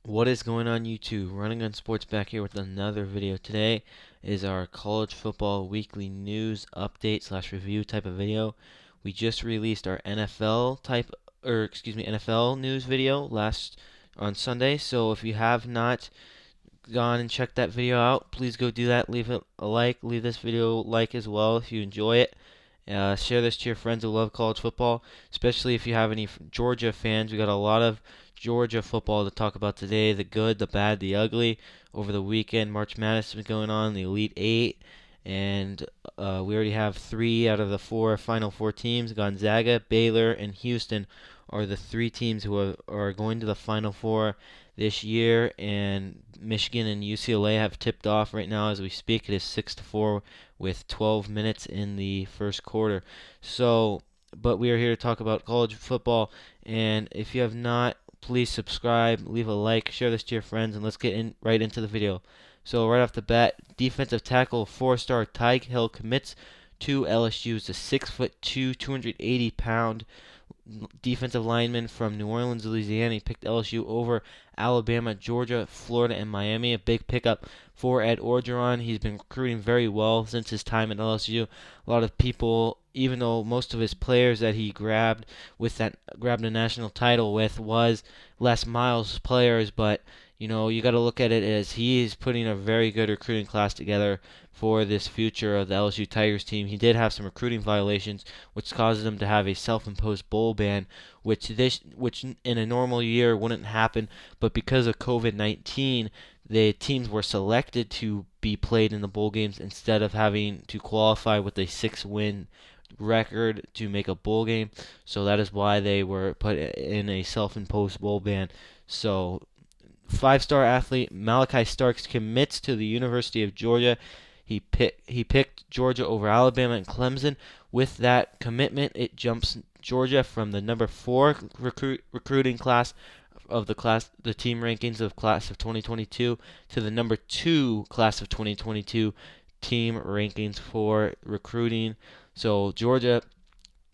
What is going on YouTube? Running on Sports back here with another video. Today is our college football weekly news update slash review type of video. We just released our NFL news video last on Sunday. So if you have not gone and checked that video out, please go do that. Leave it a like. Leave this video a like as well if you enjoy it. Share this to your friends who love college football, especially if you have any Georgia fans. We got a lot of Georgia football to talk about today, the good, the bad, the ugly. Over the weekend, March Madness was going on, the Elite Eight, and we already have 3 out of the 4 Final Four teams. Gonzaga, Baylor, and Houston are the 3 teams who are going to the Final Four this year, and Michigan and UCLA have tipped off right now as we speak. It is 6-4 with 12 minutes in the first quarter. So, but we are here to talk about college football, and if you have not, please subscribe, leave a like, share this to your friends, and let's get right into the video. So right off the bat, defensive tackle 4-star Tyke Hill commits to LSU. Is a 6'2", 280-pound defensive lineman from New Orleans, Louisiana. He picked LSU over Alabama, Georgia, Florida, and Miami. A big pickup for Ed Orgeron. He's been recruiting very well since his time at LSU. A lot of people, even though most of his players that he grabbed a national title with was Les Miles players, but you got to look at it as he is putting a very good recruiting class together for this future of the LSU Tigers team. He did have some recruiting violations, which causes him to have a self-imposed bowl ban, which in a normal year wouldn't happen, but because of COVID-19, the teams were selected to be played in the bowl games instead of having to qualify with a 6-win record to make a bowl game. So that is why they were put in a self-imposed bowl ban. So 5-star athlete Malachi Starks commits to the University of Georgia. He picked Georgia over Alabama and Clemson. With that commitment, it jumps Georgia from the number 4 recruiting class of the team rankings of class of 2022 to the number 2 class of 2022 team rankings for recruiting. So Georgia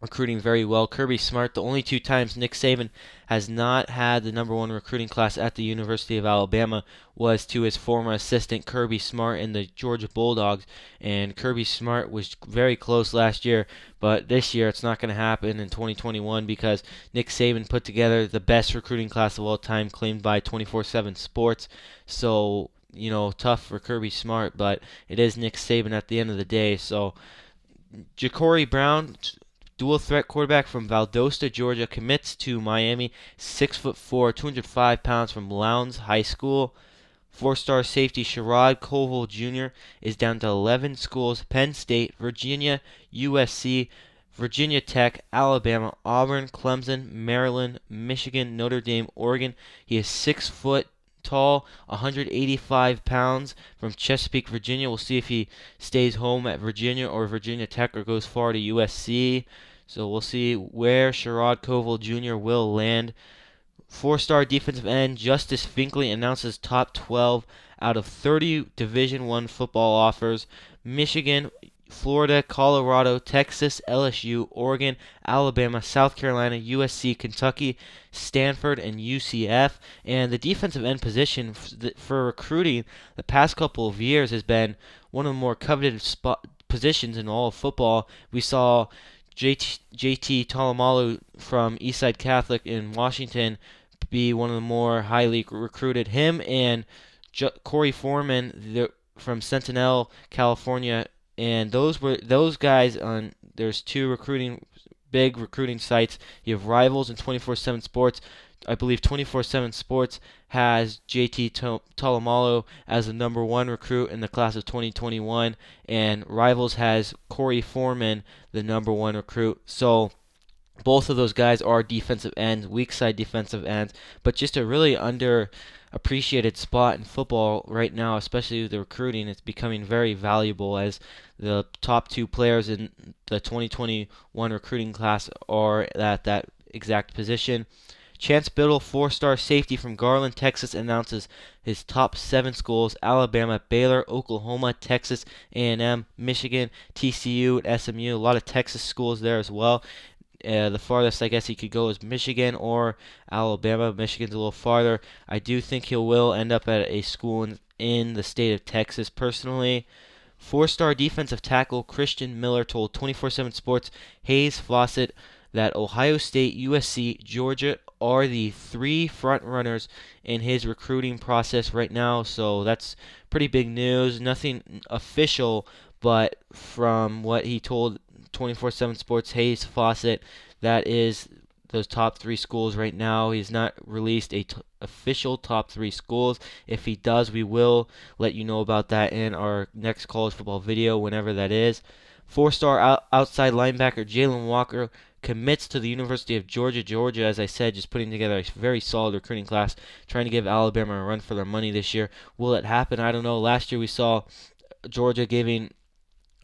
recruiting very well. Kirby Smart, the only 2 times Nick Saban has not had the number 1 recruiting class at the University of Alabama was to his former assistant Kirby Smart in the Georgia Bulldogs, and Kirby Smart was very close last year, but this year it's not going to happen in 2021 because Nick Saban put together the best recruiting class of all time, claimed by 24/7 Sports. So tough for Kirby Smart, but it is Nick Saban at the end of the day. So Jacory Brown, dual threat quarterback from Valdosta, Georgia, commits to Miami. 6'4", 205 pounds from Lowndes High School. 4-star safety Sherrod Covell Jr. is down to 11 schools: Penn State, Virginia, USC, Virginia Tech, Alabama, Auburn, Clemson, Maryland, Michigan, Notre Dame, Oregon. He is 6 foot tall, 185 pounds, from Chesapeake, Virginia. We'll see if he stays home at Virginia or Virginia Tech or goes far to USC. So we'll see where Sherrod Covell Jr. will land. 4-star defensive end Justice Finkley announces top 12 out of 30 Division I football offers. Michigan, Florida, Colorado, Texas, LSU, Oregon, Alabama, South Carolina, USC, Kentucky, Stanford, and UCF. And the defensive end position for recruiting the past couple of years has been one of the more coveted positions in all of football. We saw JT Tolomalu from Eastside Catholic in Washington be one of the more highly recruited. Him and Corey Foreman from Sentinel, California, and those guys on. There's 2 big recruiting sites. You have Rivals and 24/7 Sports. I believe 24/7 Sports has JT Tolomalu as the number 1 recruit in the class of 2021, and Rivals has Corey Foreman, the number 1 recruit. So both of those guys are defensive ends, weak side defensive ends, but just a really underappreciated spot in football right now, especially with the recruiting. It's becoming very valuable as the top 2 players in the 2021 recruiting class are at that exact position. Chance Biddle, 4-star safety from Garland, Texas, announces his top 7 schools: Alabama, Baylor, Oklahoma, Texas A&M, Michigan, TCU, and SMU. A lot of Texas schools there as well. The farthest I guess he could go is Michigan or Alabama. Michigan's a little farther. I do think he will end up at a school in the state of Texas personally. Four-star defensive tackle Christian Miller told 24/7 Sports Hayes Fawcett that Ohio State, USC, Georgia are the three front runners in his recruiting process right now. So that's pretty big news. Nothing official, but from what he told 24/7 Sports Hayes Fawcett, that is those top three schools right now. He's not released a official top three schools. If he does, we will let you know about that in our next college football video, whenever that is. Four-star outside linebacker Jalen Walker commits to the University of Georgia. Georgia, as I said, just putting together a very solid recruiting class, trying to give Alabama a run for their money this year. Will it happen? I don't know. Last year we saw Georgia giving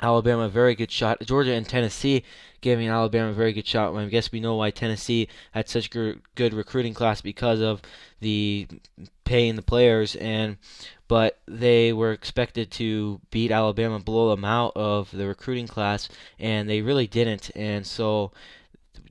Alabama a very good shot. Georgia and Tennessee giving Alabama a very good shot. I guess we know why Tennessee had such good recruiting class, because of the paying the players, but they were expected to beat Alabama, blow them out of the recruiting class, and they really didn't. And so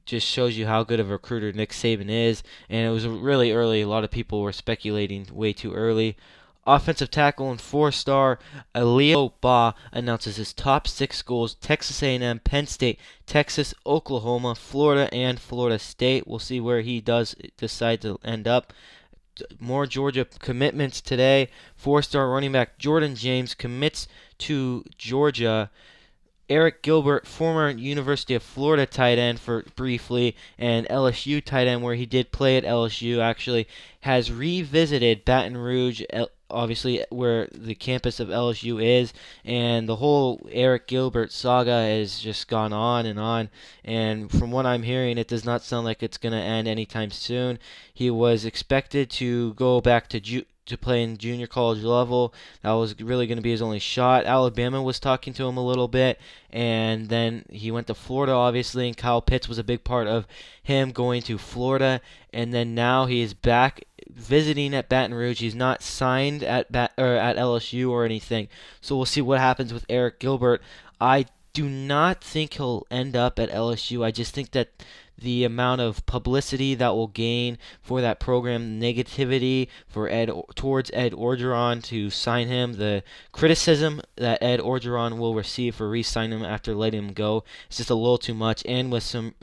just shows you how good of a recruiter Nick Saban is. And it was really early. A lot of people were speculating way too early. Offensive tackle and four-star Alio Ba announces his top 6 schools: Texas A&M, Penn State, Texas, Oklahoma, Florida, and Florida State. We'll see where he does decide to end up. More Georgia commitments today. Four-star running back Jordan James commits to Georgia. Eric Gilbert, former University of Florida tight end for briefly, and LSU tight end, where he did play at LSU actually, has revisited Baton Rouge, obviously where the campus of LSU is, and the whole Eric Gilbert saga has just gone on, and from what I'm hearing, it does not sound like it's going to end anytime soon. He was expected to go back to play in junior college level. That was really going to be his only shot. Alabama was talking to him a little bit, and then he went to Florida, obviously, and Kyle Pitts was a big part of him going to Florida, and then now he is back visiting at Baton Rouge. He's not signed at LSU or anything, so we'll see what happens with Eric Gilbert. I do not think he'll end up at LSU. I just think that the amount of publicity that will gain for that program, negativity towards Ed Orgeron to sign him, the criticism that Ed Orgeron will receive for re-signing him after letting him go, it's just a little too much, and with some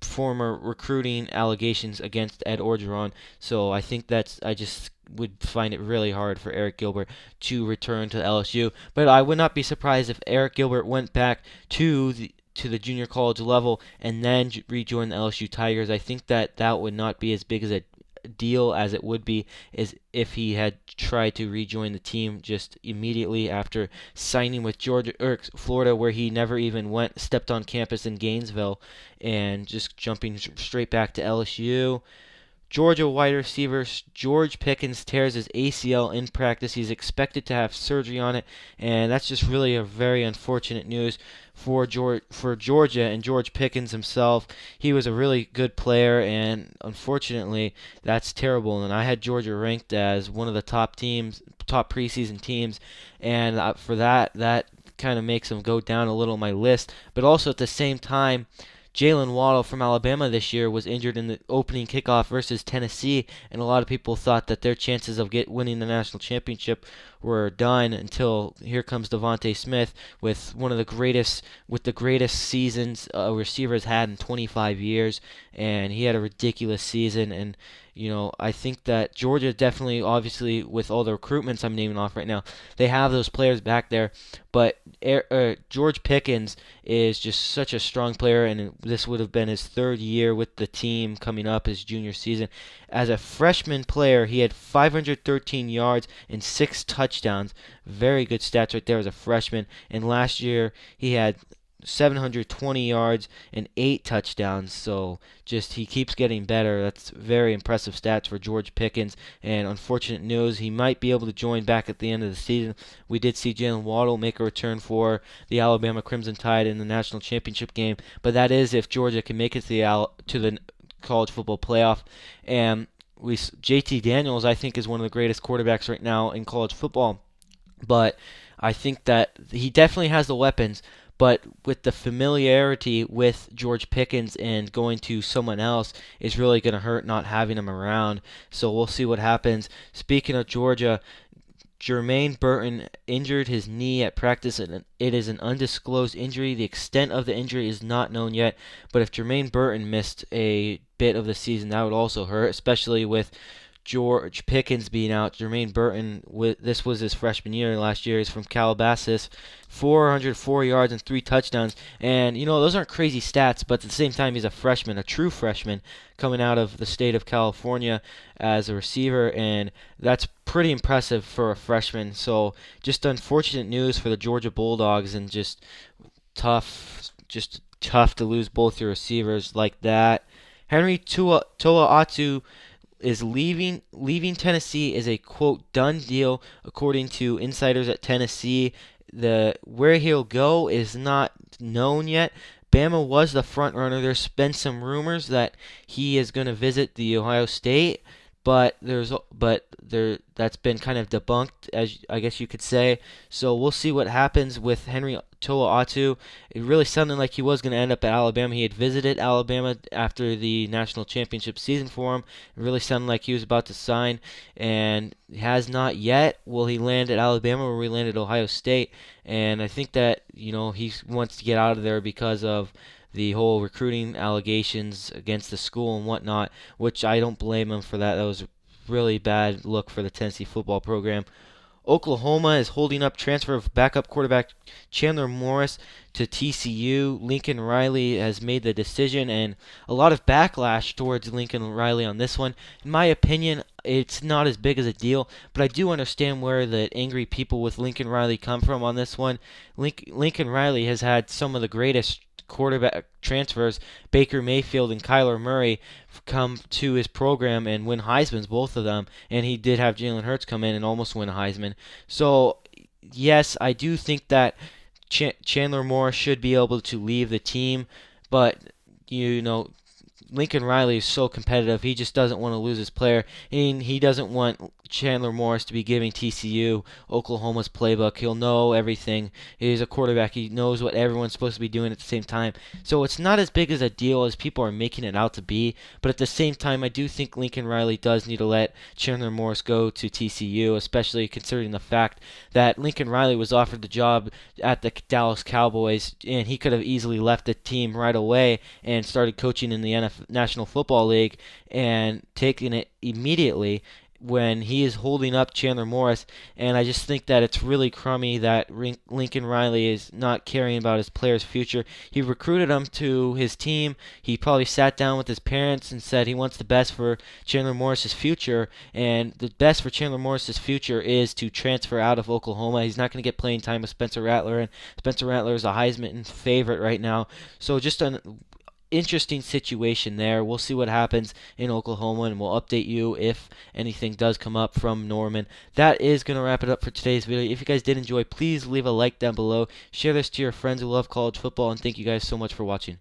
former recruiting allegations against Ed Orgeron. So I think I just would find it really hard for Eric Gilbert to return to LSU. But I would not be surprised if Eric Gilbert went back to the junior college level and then rejoin the LSU Tigers. I think that would not be as big as a deal as it would be as if he had tried to rejoin the team just immediately after signing with Florida, where he never even stepped on campus in Gainesville, and just jumping straight back to LSU. Georgia wide receiver George Pickens tears his ACL in practice. He's expected to have surgery on it, and that's just really a very unfortunate news for Georgia and George Pickens himself. He was a really good player, and unfortunately, that's terrible. And I had Georgia ranked as one of the top preseason teams, and for that kind of makes him go down a little on my list. But also at the same time, Jalen Waddle from Alabama this year was injured in the opening kickoff versus Tennessee, and a lot of people thought that their chances of winning the national championship were done until here comes Devontae Smith with the greatest seasons a receiver has had in 25 years, and he had a ridiculous season. And I think that Georgia definitely, obviously, with all the recruitments I'm naming off right now, they have those players back there. But George Pickens is just such a strong player, and this would have been his 3rd year with the team coming up, his junior season. As a freshman player, he had 513 yards and 6 touchdowns. Very good stats right there as a freshman. And last year, he had 720 yards and 8 touchdowns. So just he keeps getting better. That's very impressive stats for George Pickens. And unfortunate news, he might be able to join back at the end of the season. We did see Jalen Waddle make a return for the Alabama Crimson Tide in the national championship game, but that is if Georgia can make it to the college football playoff. And JT Daniels, I think, is one of the greatest quarterbacks right now in college football. But I think that he definitely has the weapons, but with the familiarity with George Pickens and going to someone else is really going to hurt not having him around. So we'll see what happens. Speaking of Georgia, Jermaine Burton injured his knee at practice, and it is an undisclosed injury. The extent of the injury is not known yet, but if Jermaine Burton missed a bit of the season, that would also hurt, especially with George Pickens being out. Jermaine Burton, this was his freshman year last year. He's from Calabasas, 404 yards and 3 touchdowns. And, those aren't crazy stats, but at the same time, he's a freshman, a true freshman, coming out of the state of California as a receiver, and that's pretty impressive for a freshman. So just unfortunate news for the Georgia Bulldogs, and just tough to lose both your receivers like that. Henry Toa is leaving Tennessee is a quote done deal according to insiders at Tennessee. Where he'll go is not known yet. Bama was the front runner. There's been some rumors that he is going to visit the Ohio State, but that's been kind of debunked, as I guess you could say. So we'll see what happens with Henry Toa'atu. It really sounded like he was going to end up at Alabama. He had visited Alabama after the national championship season for him. It really sounded like he was about to sign, and has not yet. Will he land at Alabama, or will he land at Ohio State? And I think that he wants to get out of there because of the whole recruiting allegations against the school and whatnot, which I don't blame him for that. That was a really bad look for the Tennessee football program. Oklahoma is holding up transfer of backup quarterback Chandler Morris to TCU. Lincoln Riley has made the decision, and a lot of backlash towards Lincoln Riley on this one. In my opinion, it's not as big as a deal, but I do understand where the angry people with Lincoln Riley come from on this one. Lincoln Riley has had some of the greatest quarterback transfers, Baker Mayfield and Kyler Murray, come to his program and win Heismans, both of them, and he did have Jalen Hurts come in and almost win a Heisman. So yes, I do think that Chandler Morris should be able to leave the team, but Lincoln Riley is so competitive. He just doesn't want to lose his player, and he doesn't want Chandler Morris to be giving TCU Oklahoma's playbook. He'll know everything. He's a quarterback. He knows what everyone's supposed to be doing at the same time. So it's not as big as a deal as people are making it out to be, but at the same time, I do think Lincoln Riley does need to let Chandler Morris go to TCU, especially considering the fact that Lincoln Riley was offered the job at the Dallas Cowboys, and he could have easily left the team right away and started coaching in the National Football League and taken it immediately, when he is holding up Chandler Morris. And I just think that it's really crummy that Lincoln Riley is not caring about his player's future. He recruited him to his team. He probably sat down with his parents and said he wants the best for Chandler Morris's future, and the best for Chandler Morris's future is to transfer out of Oklahoma. He's not going to get playing time with Spencer Rattler, and Spencer Rattler is a Heisman favorite right now. So just an interesting situation there. We'll see what happens in Oklahoma, and we'll update you if anything does come up from Norman. That is going to wrap it up for today's video. If you guys did enjoy, please leave a like down below. Share this to your friends who love college football, and thank you guys so much for watching.